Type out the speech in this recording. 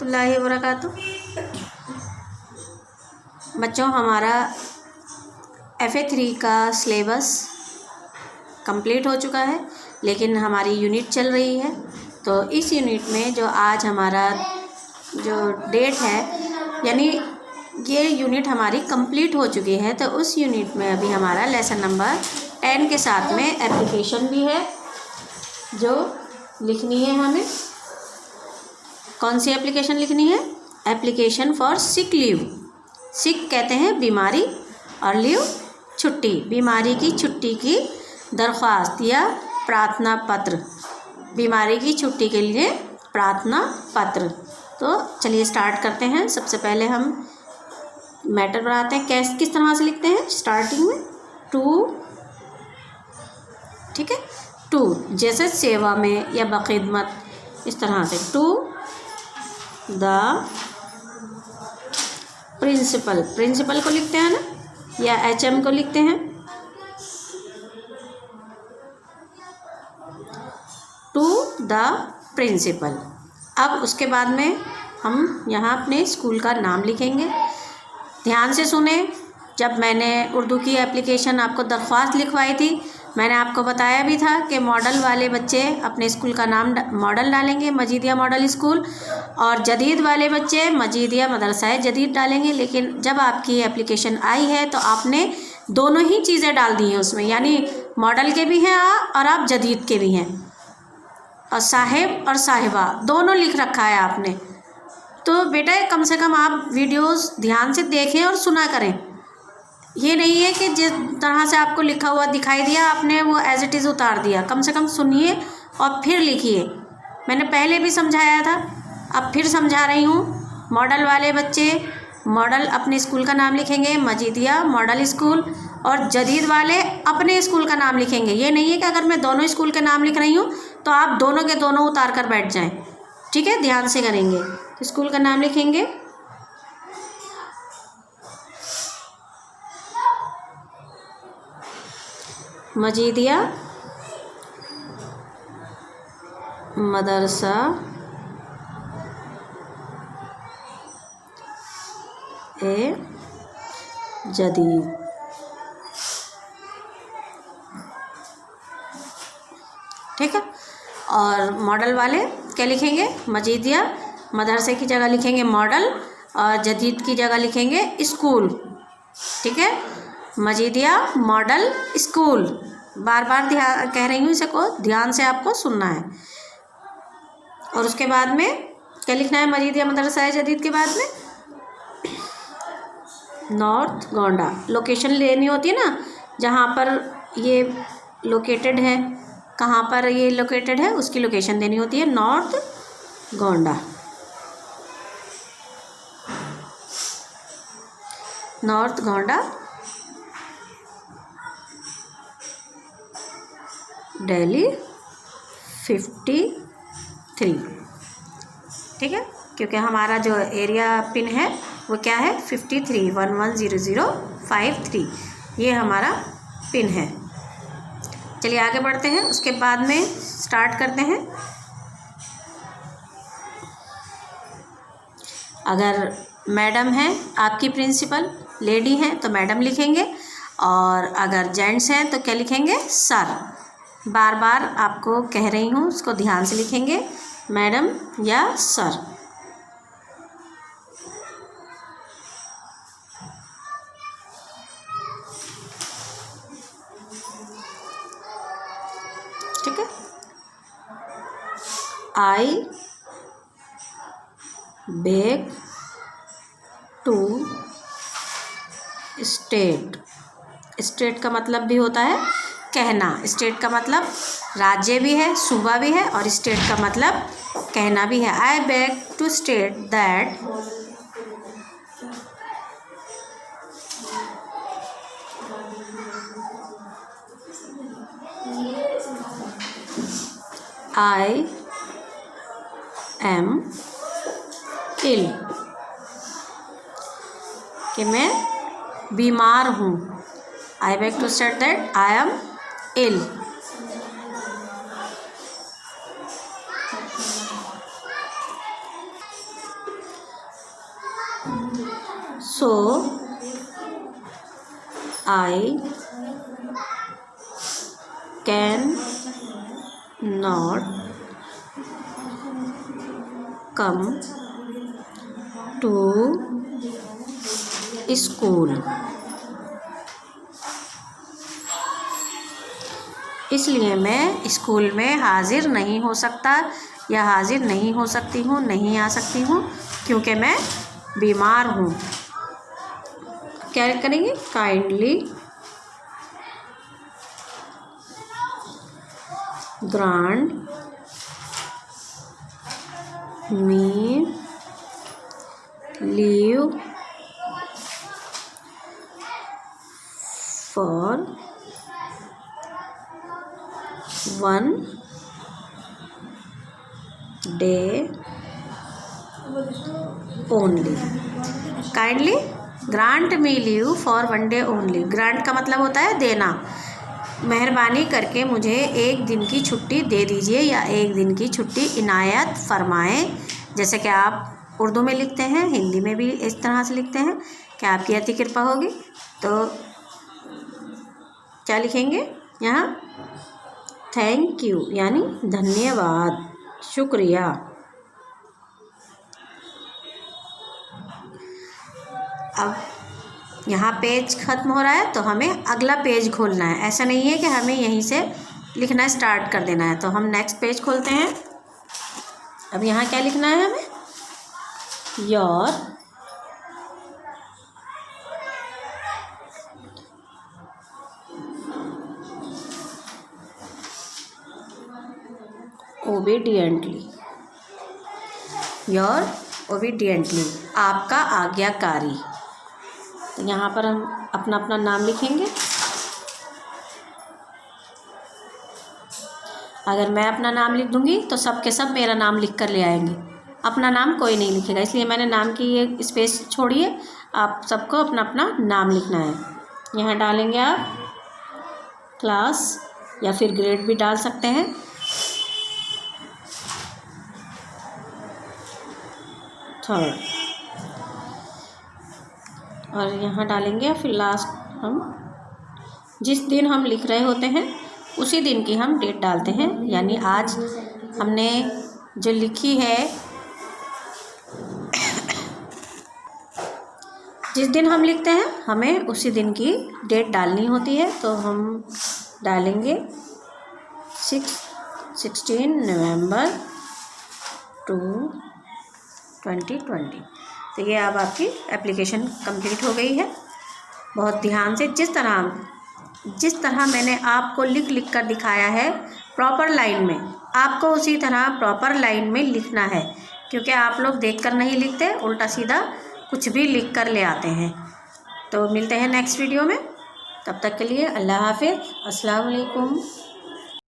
रहमतुल्लाहि व बरकातुहू। बच्चों, हमारा FA3 का सिलेबस कंप्लीट हो चुका है, लेकिन हमारी यूनिट चल रही है। तो इस यूनिट में जो आज हमारा जो डेट है, यानी ये यूनिट हमारी कंप्लीट हो चुकी है, तो उस यूनिट में अभी हमारा लेसन नंबर 10 के साथ में एप्लीकेशन भी है जो लिखनी है हमें। कौन सी एप्लीकेशन लिखनी है? Application for sick leave. Sick कहते हैं बीमारी और लीव छुट्टी, बीमारी की छुट्टी की दरख्वास्त या प्रार्थना पत्र, बीमारी की छुट्टी के लिए प्रार्थना पत्र। तो चलिए स्टार्ट करते हैं। सबसे पहले हम मैटर बनाते हैं। किस तरह से लिखते हैं? स्टार्टिंग में टू, ठीक है, टू, जैसे सेवा में या बखिदमत, इस तरह से टू द प्रिंसिपल। प्रिंसिपल को लिखते हैं ना, या HM को लिखते हैं। To the principal. अब उसके बाद में हम यहाँ अपने स्कूल का नाम लिखेंगे। ध्यान से सुने, जब मैंने उर्दू की एप्लीकेशन आपको दरख्वास्त लिखवाई थी, मैंने आपको बताया भी था कि मॉडल वाले बच्चे अपने स्कूल का नाम मॉडल डालेंगे, मजीदिया मॉडल स्कूल, और जदीद वाले बच्चे मजीदिया मदरसा जदीद डालेंगे। लेकिन जब आपकी एप्लीकेशन आई है तो आपने दोनों ही चीज़ें डाल दी हैं उसमें, यानी मॉडल के भी हैं और आप जदीद के भी हैं, और साहिब और साहिबा दोनों लिख रखा है आपने। तो बेटा कम से कम आप वीडियोस ध्यान से देखें और सुना करें। ये नहीं है कि जिस तरह से आपको लिखा हुआ दिखाई दिया आपने वो एज इट इज़ उतार दिया। कम से कम सुनिए और फिर लिखिए। मैंने पहले भी समझाया था, अब फिर समझा रही हूँ। मॉडल वाले बच्चे मॉडल अपने स्कूल का नाम लिखेंगे, मजीदिया मॉडल स्कूल, और जदीद वाले अपने स्कूल का नाम लिखेंगे। ये नहीं है कि अगर मैं दोनों स्कूल के नाम लिख रही हूँ तो आप दोनों के दोनों उतार कर बैठ जाएं। ठीक है, ध्यान से करेंगे। स्कूल का नाम लिखेंगे मजीदिया मदरसा ए जदीद। ठीक है, और मॉडल वाले क्या लिखेंगे? मजीदिया मदरसे की जगह लिखेंगे मॉडल, और जदीद की जगह लिखेंगे स्कूल। ठीक है, मजीदिया मॉडल स्कूल। बार बार ध्यान कह रही हूँ, इसे को ध्यान से आपको सुनना है। और उसके बाद में क्या लिखना है? मजीदिया मदरसा जदीद के बाद में नॉर्थ गोंडा। लोकेशन लेनी होती है ना, जहाँ पर ये लोकेटेड है, कहाँ पर ये लोकेटेड है, उसकी लोकेशन देनी होती है। North Gonda, north Gonda, Delhi 53। ठीक है, क्योंकि हमारा जो एरिया पिन है वो क्या है? 53 110053। ये हमारा पिन है। चलिए आगे बढ़ते हैं। उसके बाद में स्टार्ट करते हैं। अगर मैडम है आपकी प्रिंसिपल, लेडी हैं तो मैडम लिखेंगे, और अगर जेंट्स हैं तो क्या लिखेंगे? सर। बार बार आपको कह रही हूँ, उसको ध्यान से लिखेंगे, मैडम या सर। ठीक है, I beg to state. State का मतलब भी होता है कहना। स्टेट का मतलब राज्य भी है, सूबा भी है, और स्टेट का मतलब कहना भी है। I beg to state that I am ill, कि मैं बीमार हूँ। I beg to state that I am ill. So I can not come to school. इसलिए मैं स्कूल में हाजिर नहीं हो सकता या हाजिर नहीं हो सकती हूँ, नहीं आ सकती हूँ, क्योंकि मैं बीमार हूँ। क्या करेंगे? Kindly grant me leave for 1 day only. Kindly grant me leave for 1 day only. Grant का मतलब होता है देना। मेहरबानी करके मुझे एक दिन की छुट्टी दे दीजिए या एक दिन की छुट्टी इनायत फरमाएं। जैसे कि आप उर्दू में लिखते हैं, हिंदी में भी इस तरह से लिखते हैं कि आपकी अति कृपा होगी। तो क्या लिखेंगे यहाँ? थैंक यू यानी धन्यवाद, शुक्रिया। अब यहाँ पेज ख़त्म हो रहा है तो हमें अगला पेज खोलना है। ऐसा नहीं है कि हमें यहीं से लिखना स्टार्ट कर देना है। तो हम नेक्स्ट पेज खोलते हैं। अब यहाँ क्या लिखना है हमें? योर ओबीडियंटली, योर ओबीडियंटली, आपका आज्ञाकारी। तो यहाँ पर हम अपना अपना नाम लिखेंगे। अगर मैं अपना नाम लिख दूँगी तो सब के सब मेरा नाम लिख कर ले आएंगे, अपना नाम कोई नहीं लिखेगा। इसलिए मैंने नाम की ये स्पेस छोड़ी है। आप सबको अपना अपना नाम लिखना है। यहाँ डालेंगे आप क्लास या फिर ग्रेड भी डाल सकते हैं। थर्ड, और यहाँ डालेंगे फिर लास्ट हम जिस दिन हम लिख रहे होते हैं उसी दिन की हम डेट डालते हैं। यानी आज हमने जो लिखी है, जिस दिन हम लिखते हैं हमें उसी दिन की डेट डालनी होती है। तो हम डालेंगे 16 नवंबर 2020। तो ये अब आपकी एप्लीकेशन कंप्लीट हो गई है। बहुत ध्यान से जिस तरह मैंने आपको लिख कर दिखाया है प्रॉपर लाइन में, आपको उसी तरह प्रॉपर लाइन में लिखना है। क्योंकि आप लोग देखकर नहीं लिखते, उल्टा सीधा कुछ भी लिख कर ले आते हैं। तो मिलते हैं नेक्स्ट वीडियो में। तब तक के लिए अल्लाह हाफिज़, अस्सलाम वालेकुम।